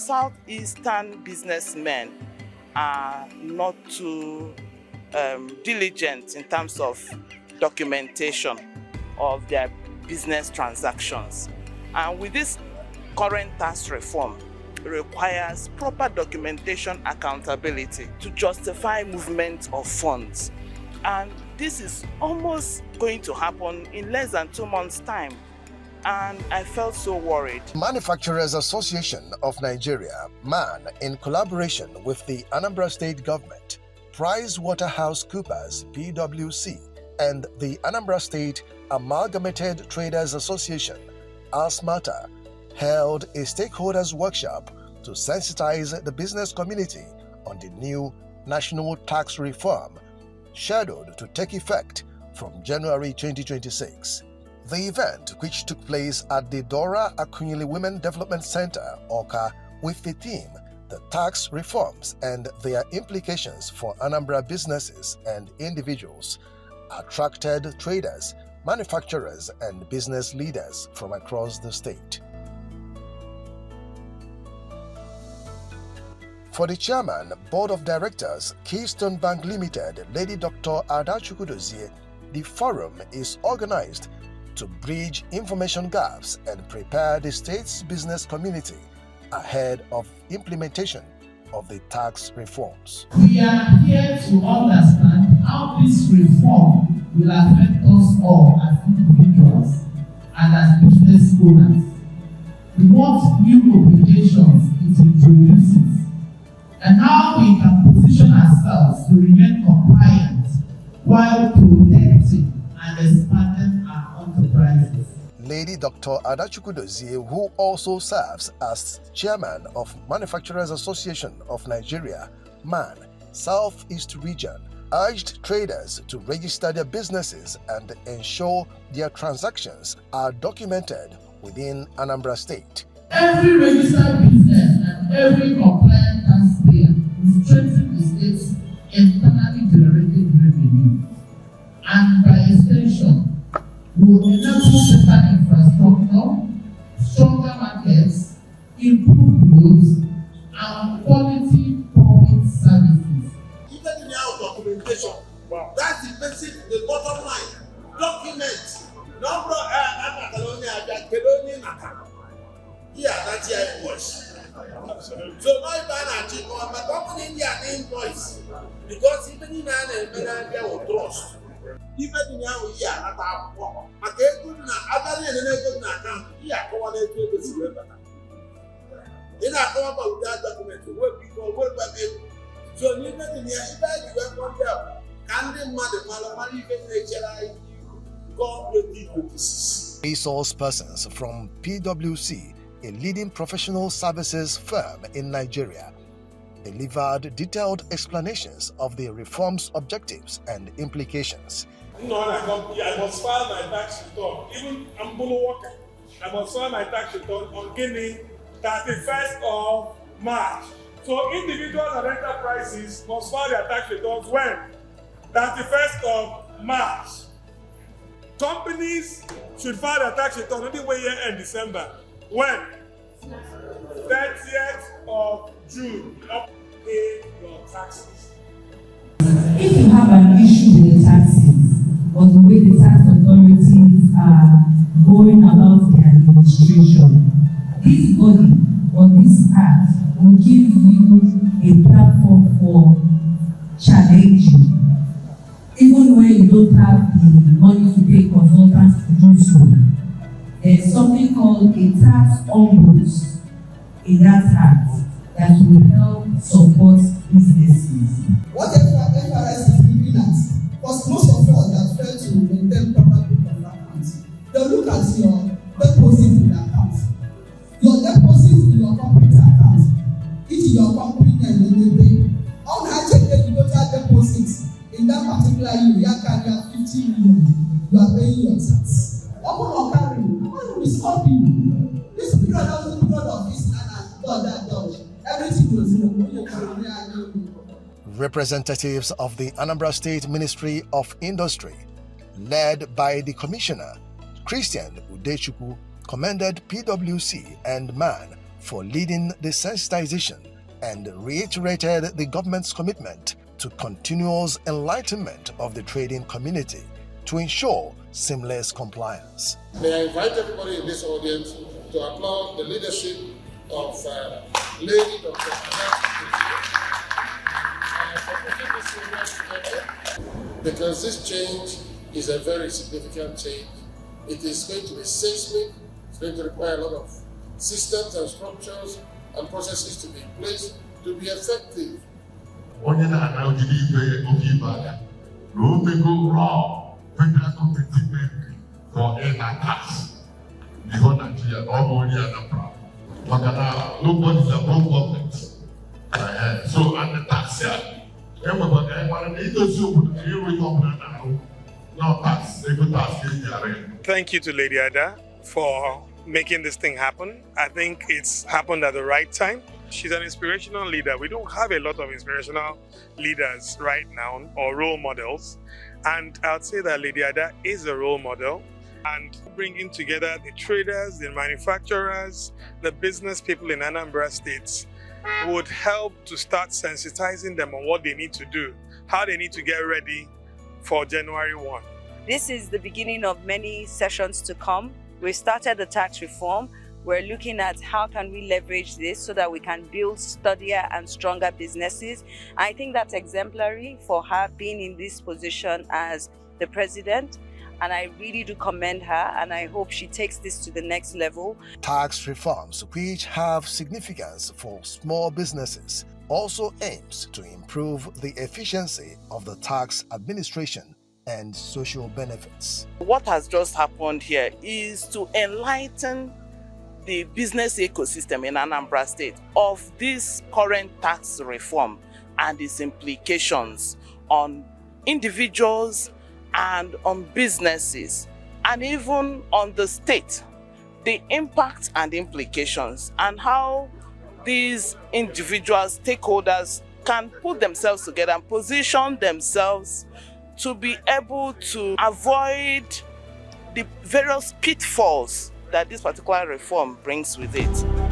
Southeastern businessmen are not too diligent in terms of documentation of their business transactions. And with this current tax reform, it requires proper documentation accountability to justify movement of funds. And this is almost going to happen in less than 2 months' time. And I felt so worried. Manufacturers Association of Nigeria, MAN, in collaboration with the Anambra State Government, PricewaterhouseCoopers, PwC, and the Anambra State Amalgamated Traders Association, ASMATA, held a stakeholders workshop to sensitize the business community on the new national tax reform scheduled to take effect from January 2026. The event, which took place at the Dora Akunyili Women Development Center, Awka, with the theme The Tax Reforms and Their Implications for Anambra Businesses and Individuals, attracted traders, manufacturers, and business leaders from across the state. For the chairman, Board of Directors, Keystone Bank Limited, Lady Dr. Ada Chukwudozie, the forum is organized to bridge information gaps and prepare the state's business community ahead of implementation of the tax reforms. We are here to understand how this reform will affect us all as individuals and as business owners. What new obligations it introduces, and how we can position ourselves to remain compliant while protecting and expanding our enterprises. Lady Dr. Ada Chukwudozie, who also serves as chairman of Manufacturers Association of Nigeria, MAN, Southeast Region, urged traders to register their businesses and ensure their transactions are documented within Anambra State. Every registered business and every compliant taxpayer will strengthen the state's internally generated revenue, and by extension, will enable better infrastructure, stronger markets, improved roads, and quality public services. Even in our documentation, that's the basic, the bottom line. Document. Number that's your invoice. So my banner chief or my company India invoice because even in Nigeria will trust. Even in our year at our work, I get good now. Other than a good account, here go on a trade this way. In our come up with that document, where people work by it. So even in here, if you were there, can the mother even nature God 2026. Resource persons from PwC, a leading professional services firm in Nigeria, delivered detailed explanations of the reform's objectives and implications. No, I must file my tax return. Even I'm worker. I must file my tax return on Guinea 31st of March. So individuals and enterprises must file their tax returns when? 31st of March. Companies should file their tax return only when year end December. When? 30th of June. Pay your taxes. If you have an issue with the taxes or the way the tax authorities are going about their administration, this body or this act will give you a platform for challenging. Even when you don't have the money to pay consultants to do so, there's something called a tax ombuds in that act that will help support businesses. What FRS is looking at, because most of us that fail to maintain proper book of accounts, they look at your deposit in the account. Your deposit in your corporate account, it is your company and they pay. How can I check the total deposits? In that particular year, you carry 50 million, you are paying your tax. What will carry? What will stop you? This period of this and that dodge. Everything was in Representatives of the Anambra State Ministry of Industry, led by the Commissioner, Christian Udechukwu, commended PwC and MAN for leading the sensitization and reiterated the government's commitment to continuous enlightenment of the trading community to ensure seamless compliance. May I invite everybody in this audience to applaud the leadership of Lady Dr. because this change is a very significant change. It is going to be seismic. It's going to require a lot of systems and structures and processes to be in place to be effective. Federal committee for air tax before Nigeria or Anambra. But nobody's above government. So and the tax here, Thank you to Lady Ada for making this thing happen. I think it's happened at the right time. She's an inspirational leader. We don't have a lot of inspirational leaders right now or role models. And I'd say that Lady Ada is a role model, and bringing together the traders, the manufacturers, the business people in Anambra State would help to start sensitizing them on what they need to do, how they need to get ready for January 1. This is the beginning of many sessions to come. We started the tax reform. We're looking at how can we leverage this so that we can build sturdier and stronger businesses. I think that's exemplary for her being in this position as the president. And I really do commend her, and I hope she takes this to the next level. Tax reforms, which have significance for small businesses, also aims to improve the efficiency of the tax administration and social benefits. What has just happened here is to enlighten the business ecosystem in Anambra State of this current tax reform and its implications on individuals and on businesses, and even on the state, the impact and implications, and how these individual stakeholders can put themselves together and position themselves to be able to avoid the various pitfalls that this particular reform brings with it.